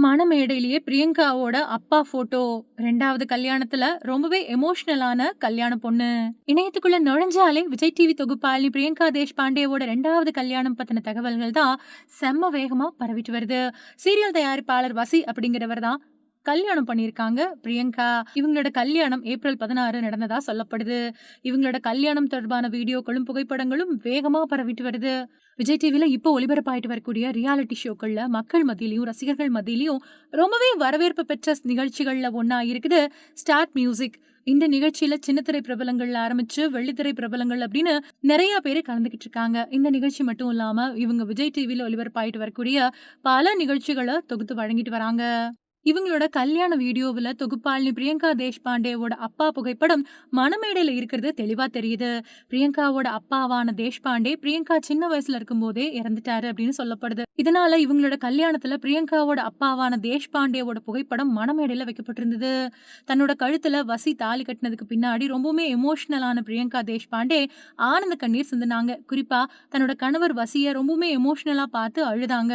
மணமேடையிலேயே பிரியங்காவோட அப்பா போட்டோ 2வது கல்யாணத்துல ரொம்பவே எமோஷனலான கல்யாண பொண்ணு. இணையத்துக்குள்ள நுழைஞ்சாலே விஜய் டிவி தொகுப்பாளி பிரியங்கா தேஷ்பாண்டேவோட 2வது கல்யாணம் பத்தின தகவல்கள் தான் செம்ம வேகமா பரவிட்டு வருது. சீரியல் தயாரிப்பாளர் வசி அப்படிங்கிறவர் தான் கல்யாணம் பண்ணியிருக்காங்க பிரியங்கா. இவங்களோட கல்யாணம் ஏப்ரல் 16 நடந்ததா சொல்லப்படுது. இவங்களோட கல்யாணம் தொடர்பான வீடியோக்களும் புகைப்படங்களும் வேகமா பரவிட்டு வருது. விஜய் டிவில இப்போ ஒளிபரப்பாயிட்டு வரக்கூடிய ரியாலிட்டி ஷோக்கள்ல மக்கள் மத்தியிலயும் ரசிகர்கள் மத்தியிலயும் ரொம்பவே வரவேற்பு பெற்ற நிகழ்ச்சிகள்ல ஒன்னா இருக்குது ஸ்டார்ட் மியூசிக். இந்த நிகழ்ச்சியில சின்னத்திரை பிரபலங்கள்ல ஆரம்பிச்சு வெள்ளித்திரை பிரபலங்கள் அப்படின்னு நிறைய பேரு கலந்துகிட்டு இருக்காங்க. இந்த நிகழ்ச்சி மட்டும் இல்லாம இவங்க விஜய் டிவில ஒளிபரப்பாயிட்டு வரக்கூடிய பல நிகழ்ச்சிகளை தொகுத்து வழங்கிட்டு வராங்க. இவங்களோட கல்யாண வீடியோவுல தொகுப்பாளினி பிரியங்கா தேஷ்பாண்டேவோட அப்பா புகைப்படம் மணமேடையில இருக்கிறது தெளிவா தெரியுது. பிரியங்காவோட அப்பாவான தேஷ்பாண்டே பிரியங்கா சின்ன வயசுல இருக்கும் போதே இறந்துட்டாரு அப்படின்னு சொல்லப்படுது. இதனால இவங்களோட கல்யாணத்துல பிரியங்காவோட அப்பாவான தேஷ்பாண்டேவோட புகைப்படம் மணமேடையில வைக்கப்பட்டிருந்தது. தன்னோட கழுத்துல வசி தாலி கட்டினதுக்கு பின்னாடி ரொம்பவுமே எமோஷனலான பிரியங்கா தேஷ்பாண்டே ஆனந்த கண்ணீர் சிந்தினாங்க. குறிப்பா தன்னோட கணவர் வசிய ரொம்பவுமே எமோஷனலா பார்த்து அழுதாங்க.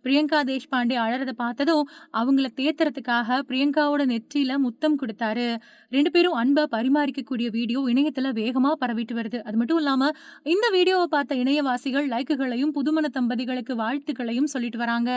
பிரியங்கா தேஷ்பாண்டே அழறத பார்த்ததும் அவங்கள தேத்துறதுக்காக பிரியங்காவோட நெற்றியில முத்தம் கொடுத்தாரு. 2 பேரும் அன்ப பரிமாறிக்கக்கூடிய வீடியோ இணையத்துல வேகமா பரவிட்டு வருது. அது மட்டும் இல்லாம இந்த வீடியோவை பார்த்த இணையவாசிகள் லைக்குகளையும் புதுமண தம்பதிகளுக்கு வாழ்த்துக்களையும் சொல்லிட்டு வராங்க.